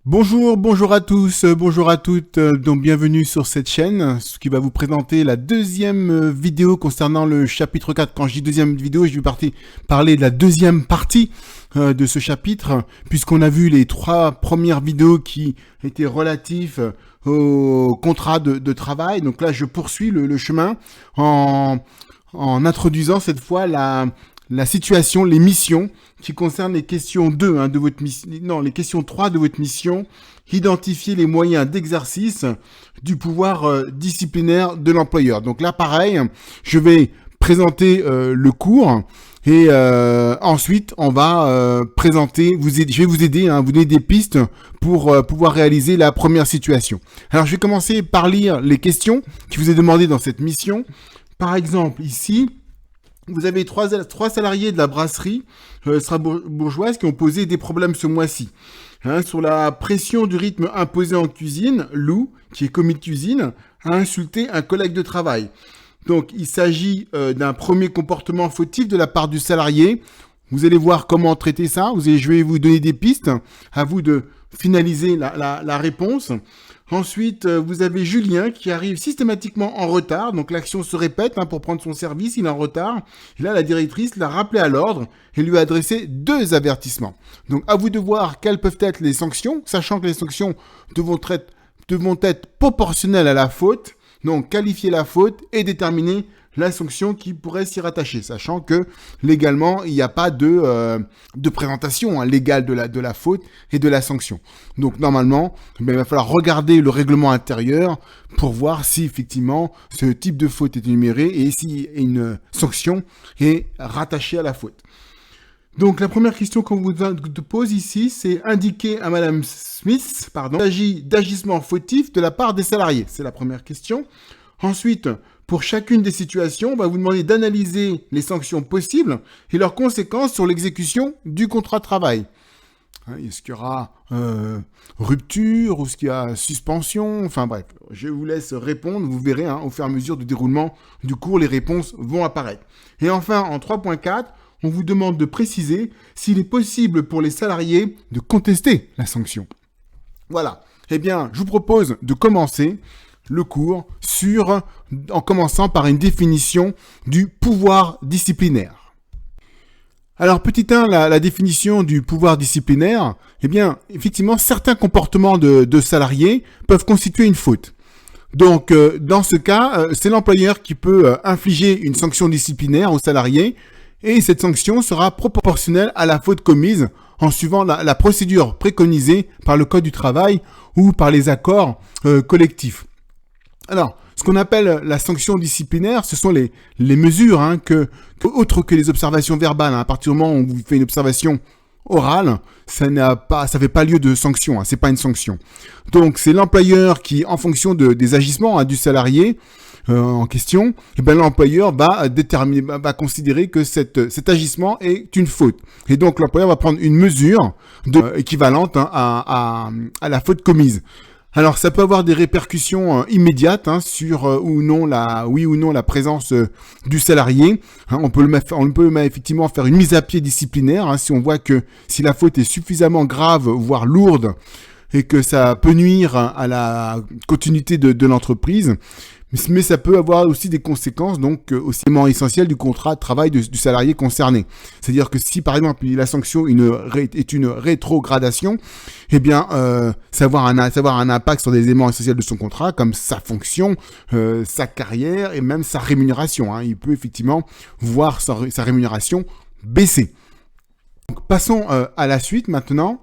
Bonjour à tous, bonjour à toutes, donc bienvenue sur cette chaîne, ce qui va vous présenter la deuxième vidéo concernant le chapitre 4. Quand je dis deuxième vidéo, je vais parler de la deuxième partie de ce chapitre, puisqu'on a vu les trois premières vidéos qui étaient relatives au contrat de travail. Donc là, je poursuis le chemin en introduisant cette fois la situation, les missions qui concernent les questions 2 de votre mission, non, les questions 3 de votre mission, identifier les moyens d'exercice du pouvoir disciplinaire de l'employeur. Donc là, pareil, je vais présenter le cours et ensuite on va présenter, je vais vous aider, vous donner des pistes pour pouvoir réaliser la première situation. Alors je vais commencer par lire les questions qui vous est demandées dans cette mission. Par exemple, ici, vous avez trois salariés de la brasserie strasbourgeoise qui ont posé des problèmes ce mois-ci. Sur la pression du rythme imposé en cuisine, Lou, qui est commis de cuisine, a insulté un collègue de travail. Donc, il s'agit d'un premier comportement fautif de la part du salarié. Vous allez voir comment traiter ça. Je vais vous donner des pistes. À vous de finaliser la réponse. Ensuite, vous avez Julien qui arrive systématiquement en retard. Donc, l'action se répète pour prendre son service. Il est en retard. Et là, la directrice l'a rappelé à l'ordre et lui a adressé 2 avertissements. Donc, à vous de voir quelles peuvent être les sanctions, sachant que les sanctions devront être proportionnelles à la faute. Donc, qualifier la faute et déterminer la sanction qui pourrait s'y rattacher, sachant que légalement, il n'y a pas de présentation légale de la faute et de la sanction. Donc normalement, il va falloir regarder le règlement intérieur pour voir si effectivement ce type de faute est énuméré et si une sanction est rattachée à la faute. Donc la première question qu'on vous pose ici, c'est indiquer à Madame Smith, il s'agit d'agissement fautif de la part des salariés. C'est la première question. Ensuite, pour chacune des situations, on va vous demander d'analyser les sanctions possibles et leurs conséquences sur l'exécution du contrat de travail. Est-ce qu'il y aura rupture ou est-ce qu'il y a suspension? Enfin bref, je vous laisse répondre. Vous verrez, au fur et à mesure du déroulement du cours, les réponses vont apparaître. Et enfin, en 3.4, on vous demande de préciser s'il est possible pour les salariés de contester la sanction. Voilà. Eh bien, je vous propose de commencer le cours en commençant par une définition du pouvoir disciplinaire. Alors, petit 1, la définition du pouvoir disciplinaire, eh bien, effectivement, certains comportements de salariés peuvent constituer une faute. Donc, dans ce cas, c'est l'employeur qui peut infliger une sanction disciplinaire aux salariés et cette sanction sera proportionnelle à la faute commise en suivant la procédure préconisée par le Code du travail ou par les accords collectifs. Alors, ce qu'on appelle la sanction disciplinaire, ce sont les mesures autres que les observations verbales. À partir du moment où on vous fait une observation orale, ça fait pas lieu de sanction. C'est pas une sanction. Donc, c'est l'employeur qui, en fonction des agissements du salarié en question, l'employeur va considérer que cet agissement est une faute. Et donc, l'employeur va prendre une mesure équivalente à la faute commise. Alors, ça peut avoir des répercussions immédiates sur oui ou non la présence du salarié. On peut effectivement faire une mise à pied disciplinaire si on voit que si la faute est suffisamment grave, voire lourde, et que ça peut nuire à la continuité de l'entreprise. Mais ça peut avoir aussi des conséquences aussi essentielles du contrat de travail du salarié concerné. C'est-à-dire que si par exemple la sanction est une rétrogradation, eh bien ça va avoir un impact sur des éléments essentiels de son contrat comme sa fonction, sa carrière et même sa rémunération. Il peut effectivement voir sa rémunération baisser. Donc, passons à la suite maintenant.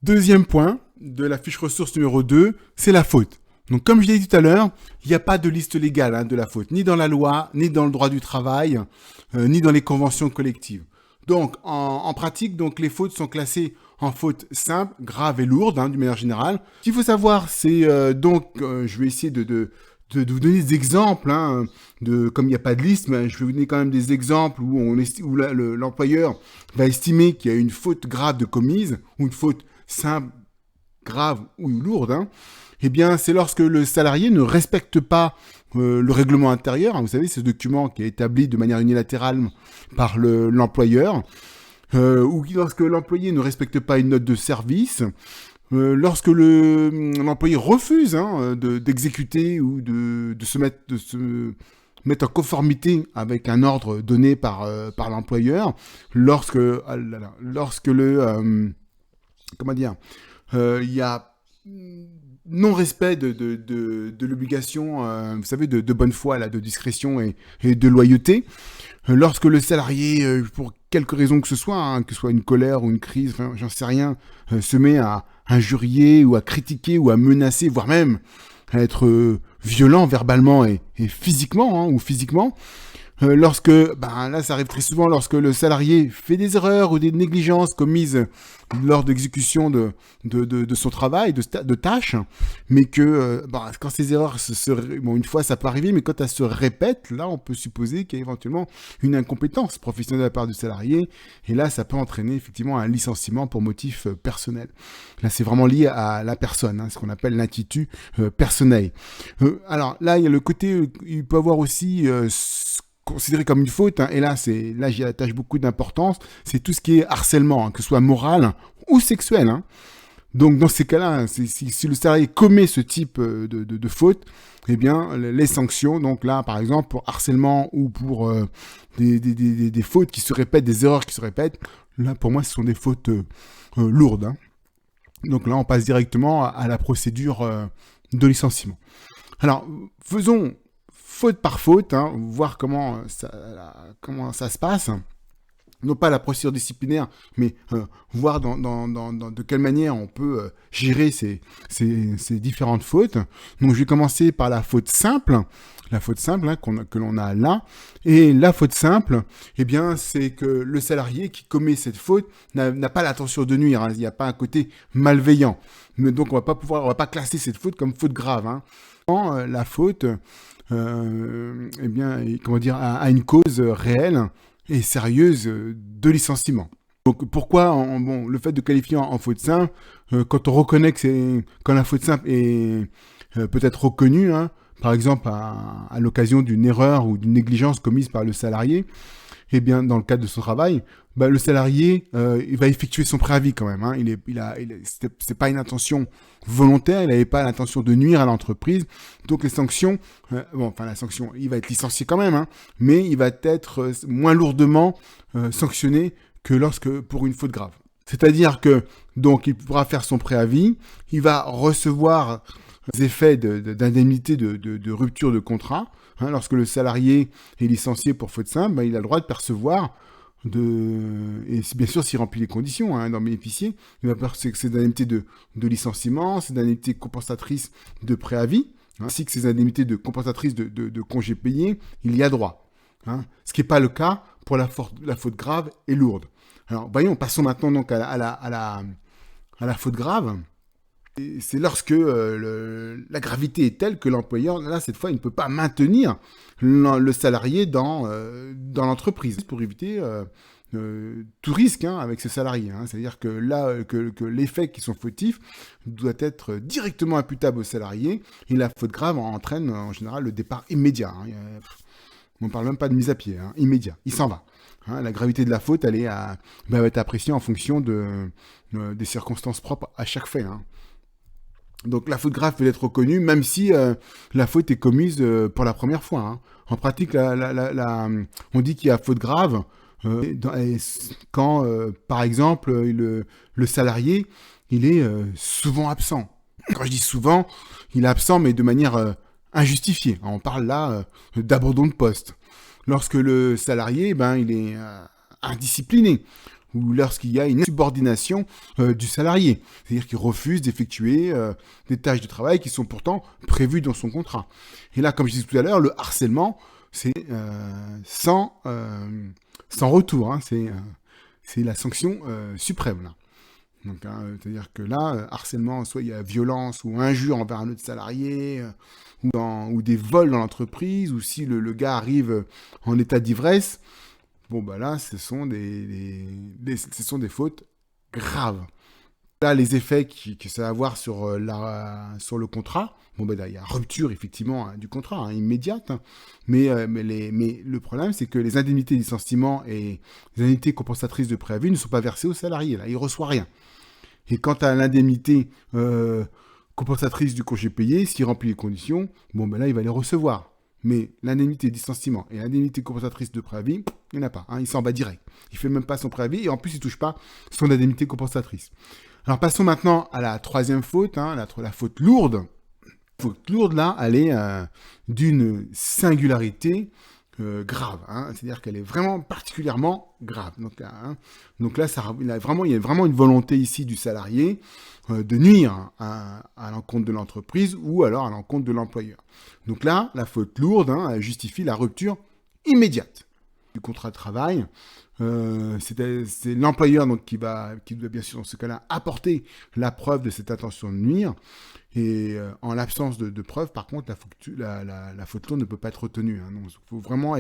Deuxième point de la fiche ressource numéro 2, c'est la faute. Donc, comme je l'ai dit tout à l'heure, il n'y a pas de liste légale de la faute, ni dans la loi, ni dans le droit du travail, ni dans les conventions collectives. Donc, en pratique, les fautes sont classées en fautes simples, graves et lourdes, d'une manière générale. Ce qu'il faut savoir, c'est je vais essayer de vous donner des exemples, comme il n'y a pas de liste, mais je vais vous donner quand même des exemples où l'employeur va estimer qu'il y a une faute grave de commise, ou une faute simple, grave ou lourde, eh bien, c'est lorsque le salarié ne respecte pas le règlement intérieur. Vous savez, ce document qui est établi de manière unilatérale par l'employeur, ou lorsque l'employé ne respecte pas une note de service, Lorsque l'employé refuse d'exécuter ou de se mettre en conformité avec un ordre donné par l'employeur, lorsque comment dire, il y a non-respect de l'obligation, vous savez, de bonne foi, là, de discrétion et de loyauté. Lorsque le salarié, pour quelque raison que ce soit, que ce soit une colère ou une crise, enfin, j'en sais rien, se met à injurier ou à critiquer ou à menacer, voire même à être violent verbalement et physiquement, ou physiquement, là ça arrive très souvent lorsque le salarié fait des erreurs ou des négligences commises lors d'exécution de son travail, de tâches, mais que quand ces erreurs une fois ça peut arriver, mais quand elles se répètent, là on peut supposer qu'il y a éventuellement une incompétence professionnelle de la part du salarié, et là ça peut entraîner effectivement un licenciement pour motif personnel. Là c'est vraiment lié à la personne, ce qu'on appelle l'intitu personnel. Alors là il y a le côté, il peut avoir aussi considéré comme une faute, et là j'y attache beaucoup d'importance, c'est tout ce qui est harcèlement, que ce soit moral ou sexuel. Donc dans ces cas-là, si le salarié commet ce type de faute, eh bien les sanctions, donc là par exemple pour harcèlement ou pour des fautes qui se répètent, des erreurs qui se répètent, là pour moi ce sont des fautes lourdes. Donc là on passe directement à la procédure de licenciement. Alors faisons faute par faute, voir comment ça se passe. Non pas la procédure disciplinaire, mais voir de quelle manière on peut gérer ces différentes fautes. Donc je vais commencer par la faute simple. La faute simple que l'on a là. Et la faute simple, eh bien, c'est que le salarié qui commet cette faute n'a pas l'intention de nuire. Il n'y a pas un côté malveillant. Mais donc on va pas classer cette faute comme faute grave. La faute, eh bien, a une cause réelle et sérieuse de licenciement. Donc pourquoi le fait de qualifier en faute simple, quand on reconnaît quand la faute simple est peut-être reconnue, par exemple à l'occasion d'une erreur ou d'une négligence commise par le salarié, eh bien dans le cadre de son travail, le salarié il va effectuer son préavis quand même. C'est pas une intention volontaire, il n'avait pas l'intention de nuire à l'entreprise. Donc les sanctions, la sanction, il va être licencié quand même, mais il va être moins lourdement sanctionné que pour une faute grave. C'est-à-dire que donc il pourra faire son préavis, il va recevoir les effets d'indemnité de rupture de contrat. Lorsque le salarié est licencié pour faute simple, il a le droit de percevoir et bien sûr s'il remplit les conditions d'en bénéficier, il va percevoir ces indemnités de licenciement, ces indemnités compensatrices de préavis, ainsi que ces indemnités compensatrices de congés payés, il y a droit. Ce qui n'est pas le cas pour la faute grave et lourde. Alors voyons, passons maintenant donc à la faute grave. C'est lorsque la gravité est telle que l'employeur, là, cette fois, il ne peut pas maintenir le salarié dans l'entreprise pour éviter tout risque avec ce salarié. C'est-à-dire que là, que les faits qui sont fautifs doivent être directement imputables au salarié, et la faute grave entraîne en général le départ immédiat. On ne parle même pas de mise à pied, immédiat. Il s'en va. La gravité de la faute, elle va être appréciée en fonction des circonstances propres à chaque fait. Donc la faute grave peut être reconnue même si la faute est commise pour la première fois. En pratique, on dit qu'il y a faute grave quand, par exemple, le salarié, il est souvent absent. Quand je dis souvent, il est absent, mais de manière injustifiée. On parle là d'abandon de poste. Lorsque le salarié, il est indiscipliné, ou lorsqu'il y a une insubordination du salarié, c'est-à-dire qu'il refuse d'effectuer des tâches de travail qui sont pourtant prévues dans son contrat. Et là, comme je disais tout à l'heure, le harcèlement, c'est sans retour, c'est la sanction suprême. Là. Donc, c'est-à-dire que là, harcèlement, soit il y a violence ou injure envers un autre salarié, ou des vols dans l'entreprise, ou si le gars arrive en état d'ivresse, là, ce sont des fautes graves. Là, les effets que ça va avoir sur le contrat, il y a rupture, effectivement, du contrat, immédiate. Mais le problème, c'est que les indemnités de licenciement et les indemnités compensatrices de préavis ne sont pas versées au salarié. Là, il ne reçoit rien. Et quant à l'indemnité compensatrice du congé payé, s'il remplit les conditions, bon ben là il va les recevoir. Mais l'indemnité de licenciement et l'indemnité compensatrice de préavis, il n'y en a pas. Hein, il s'en va direct. Il ne fait même pas son préavis et en plus il ne touche pas son indemnité compensatrice. Alors passons maintenant à la troisième faute, hein, la faute lourde. La faute lourde là, elle est d'une singularité grave. Hein, c'est-à-dire qu'elle est vraiment particulièrement grave. Donc là il y a vraiment une volonté ici du salarié de nuire à l'encontre de l'entreprise ou alors à l'encontre de l'employeur. Donc là, la faute lourde elle justifie la rupture immédiate du contrat de travail. C'est l'employeur donc qui doit bien sûr dans ce cas-là apporter la preuve de cette intention de nuire. Et en l'absence de preuve, par contre, la faute lourde ne peut pas être retenue. Hein. Donc, il faut vraiment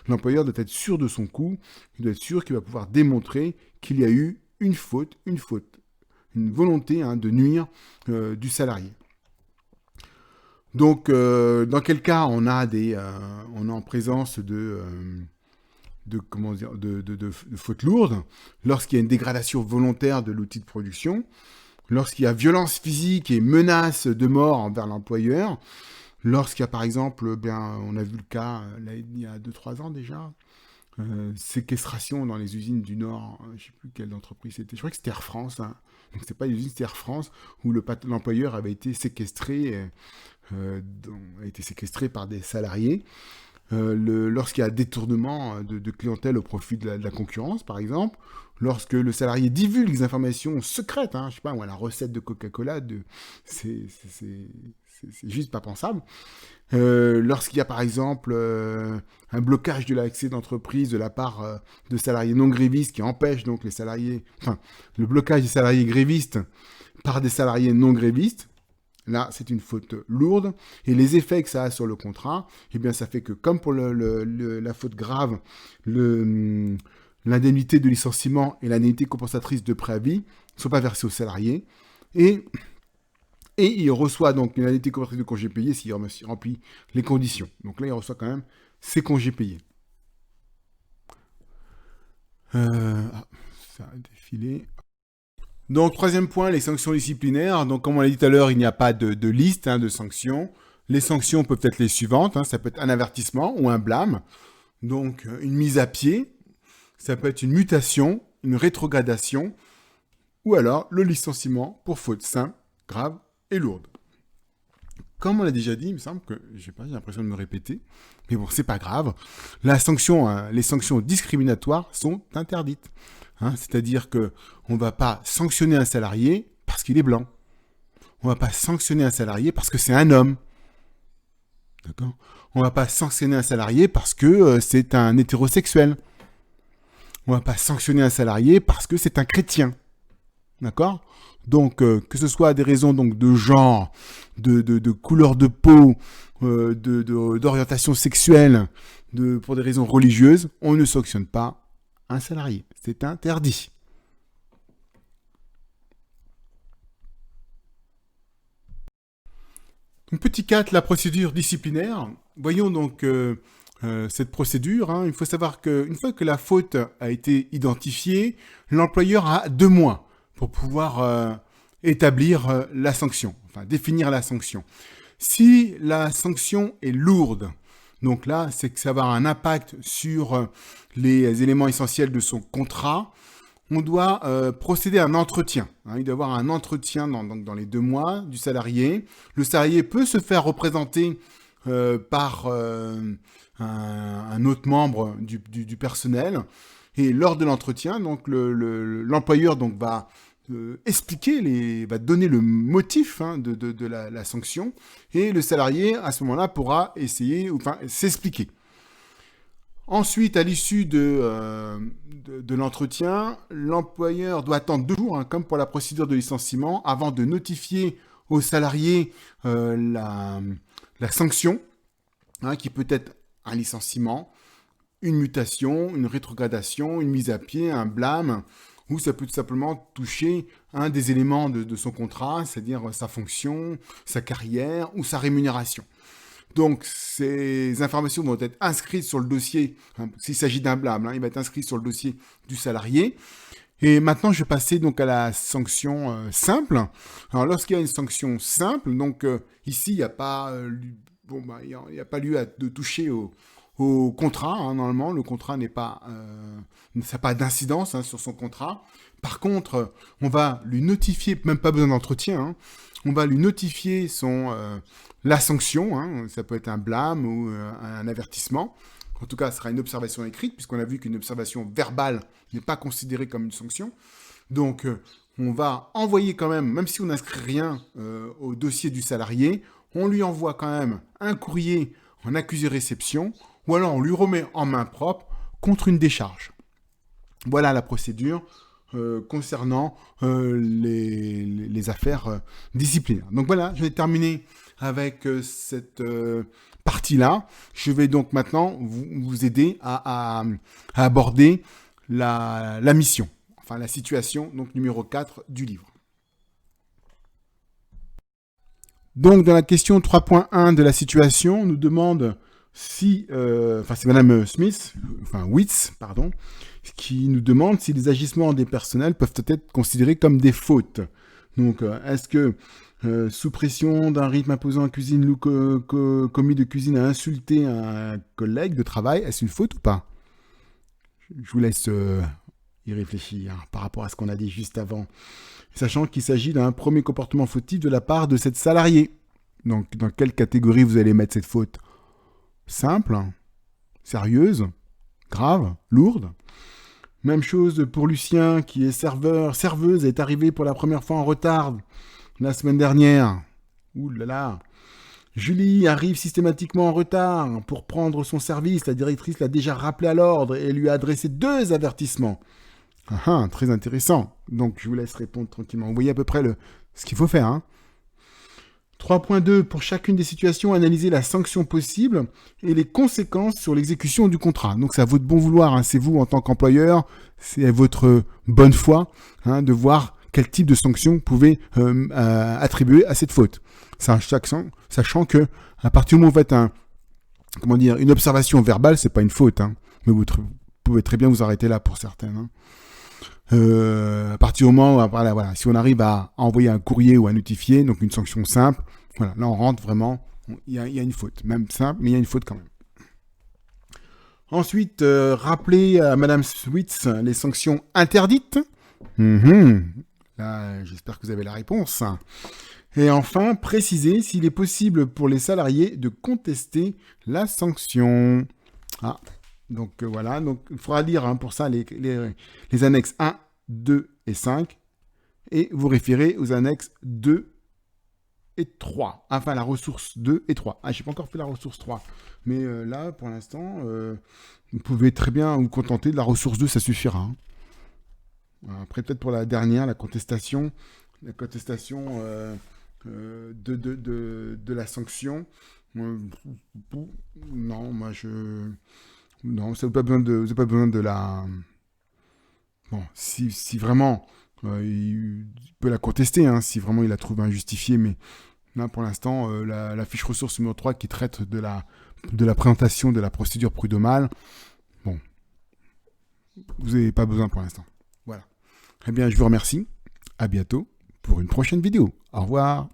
l'employeur doit être sûr de son coup, il doit être sûr qu'il va pouvoir démontrer qu'il y a eu une volonté de nuire du salarié. Donc, dans quel cas on est en présence de fautes lourdes, lorsqu'il y a une dégradation volontaire de l'outil de production, lorsqu'il y a violence physique et menace de mort envers l'employeur, lorsqu'il y a par exemple, on a vu le cas il y a 2-3 ans déjà, séquestration dans les usines du Nord, je ne sais plus quelle entreprise c'était, je crois que c'était Air France, hein. Donc c'était pas une usine, c'était Air France, où l'employeur avait été séquestré par des salariés. Lorsqu'il y a détournement de clientèle au profit de la concurrence, par exemple, lorsque le salarié divulgue des informations secrètes, je sais pas, la recette de Coca-Cola, c'est juste pas pensable. Lorsqu'il y a par exemple un blocage de l'accès d'entreprise de la part de salariés non grévistes qui empêche donc le blocage des salariés grévistes par des salariés non grévistes, là, c'est une faute lourde. Et les effets que ça a sur le contrat, ça fait que, comme pour la faute grave, l'indemnité de licenciement et l'indemnité compensatrice de préavis ne sont pas versées aux salariés. Et il reçoit donc une indemnité compensatrice de congés payés s'il remplit les conditions. Donc là, il reçoit quand même ses congés payés. Ça a défilé. Donc, troisième point, les sanctions disciplinaires. Donc, comme on l'a dit tout à l'heure, il n'y a pas de liste de sanctions. Les sanctions peuvent être les suivantes. Ça peut être un avertissement ou un blâme. Donc, une mise à pied. Ça peut être une mutation, une rétrogradation. Ou alors, le licenciement pour faute simple, grave et lourde. Comme on l'a déjà dit, il me semble que j'ai l'impression de me répéter. Mais bon, c'est pas grave. Les sanctions discriminatoires sont interdites. C'est-à-dire qu'on ne va pas sanctionner un salarié parce qu'il est blanc. On ne va pas sanctionner un salarié parce que c'est un homme. D'accord ? On ne va pas sanctionner un salarié parce que c'est un hétérosexuel. On ne va pas sanctionner un salarié parce que c'est un chrétien. D'accord ? Donc, que ce soit des raisons donc, de genre, de couleur de peau, d'orientation sexuelle, pour des raisons religieuses, on ne sanctionne pas un salarié. C'est interdit. Donc, petit 4, la procédure disciplinaire. Voyons donc cette procédure. Il faut savoir qu'une fois que la faute a été identifiée, l'employeur a 2 mois pour pouvoir établir la sanction, définir la sanction. Si la sanction est lourde, donc là, c'est que ça va avoir un impact sur les éléments essentiels de son contrat. On doit procéder à un entretien. Il doit y avoir un entretien dans les 2 mois du salarié. Le salarié peut se faire représenter par un autre membre du personnel. Et lors de l'entretien, donc l'employeur va va donner le motif de la sanction, et le salarié, à ce moment-là, pourra essayer, s'expliquer. Ensuite, à l'issue de l'entretien, l'employeur doit attendre 2 jours, comme pour la procédure de licenciement, avant de notifier au salarié la sanction, qui peut être un licenciement, une mutation, une rétrogradation, une mise à pied, un blâme, ou ça peut tout simplement toucher un des éléments de son contrat, c'est-à-dire sa fonction, sa carrière ou sa rémunération. Donc, ces informations vont être inscrites sur le dossier, s'il s'agit d'un blâme, il va être inscrit sur le dossier du salarié, Et maintenant, je vais passer donc à la sanction simple. Alors, lorsqu'il y a une sanction simple, donc ici, il n'y a pas, il y a pas lieu de toucher au contrat. Hein, normalement, le contrat n'est pas, ça n'a pas d'incidence hein, sur son contrat. Par contre, on va lui notifier, même pas besoin d'entretien. Hein, on va lui notifier la sanction. Hein, ça peut être un blâme ou un avertissement. En tout cas, ce sera une observation écrite, puisqu'on a vu qu'une observation verbale n'est pas considérée comme une sanction. Donc, on va envoyer quand même si on n'inscrit rien au dossier du salarié, on lui envoie quand même un courrier en accusé-réception, ou alors on lui remet en main propre contre une décharge. Voilà la procédure concernant les affaires disciplinaires. Donc voilà, je vais terminer avec cette partie-là. Je vais donc maintenant vous aider à aborder la mission, enfin la situation, donc numéro 4 du livre. Donc dans la question 3.1 de la situation, on nous demande si, c'est Madame Smith, Witz, pardon, qui nous demande si les agissements des personnels peuvent être considérés comme des fautes. Donc, est-ce que sous pression d'un rythme imposant en cuisine, ou commis de cuisine à insulter un collègue de travail, est-ce une faute ou pas? Je vous laisse y réfléchir par rapport à ce qu'on a dit juste avant, sachant qu'il s'agit d'un premier comportement fautif de la part de cette salariée. Donc, dans quelle catégorie vous allez mettre cette faute? Simple, sérieuse, grave, lourde. Même chose pour Lucien qui est serveuse, est arrivé pour la première fois en retard la semaine dernière. Ouh là là. Julie arrive systématiquement en retard pour prendre son service. La directrice l'a déjà rappelé à l'ordre et lui a adressé 2 avertissements. Très intéressant. Donc je vous laisse répondre tranquillement. Vous voyez à peu près ce qu'il faut faire. Hein. 3.2. Pour chacune des situations, analyser la sanction possible et les conséquences sur l'exécution du contrat. Donc c'est à votre bon vouloir, hein. C'est vous en tant qu'employeur, c'est à votre bonne foi hein, de voir quel type de sanction vous pouvez attribuer à cette faute. Sachant que à partir du moment où vous faites une observation verbale, c'est pas une faute. Hein. Mais vous pouvez très bien vous arrêter là pour certaines. Hein. À partir du moment où, voilà, si on arrive à envoyer un courrier ou à notifier, donc une sanction simple, voilà, là on rentre vraiment, il y a une faute, même simple, mais il y a une faute quand même. Ensuite, rappeler à Madame Switz les sanctions interdites. Là, j'espère que vous avez la réponse. Et enfin, préciser s'il est possible pour les salariés de contester la sanction. Donc voilà, donc il faudra lire pour ça les annexes 1, 2 et 5 et vous référez aux annexes 2 et 3. Enfin, la ressource 2 et 3. Je n'ai pas encore fait la ressource 3. Mais là, pour l'instant, vous pouvez très bien vous contenter de la ressource 2, ça suffira. Hein. Après, peut-être pour la dernière, la contestation de la sanction. Non, moi non, ça vous n'avez pas besoin de la... Bon, si vraiment, il peut la contester, hein, si vraiment il la trouve injustifiée, mais là, pour l'instant, la fiche ressource numéro 3 qui traite de la présentation de la procédure prud'homale, bon, vous n'avez pas besoin pour l'instant. Voilà. Eh bien, je vous remercie. À bientôt pour une prochaine vidéo. Au revoir.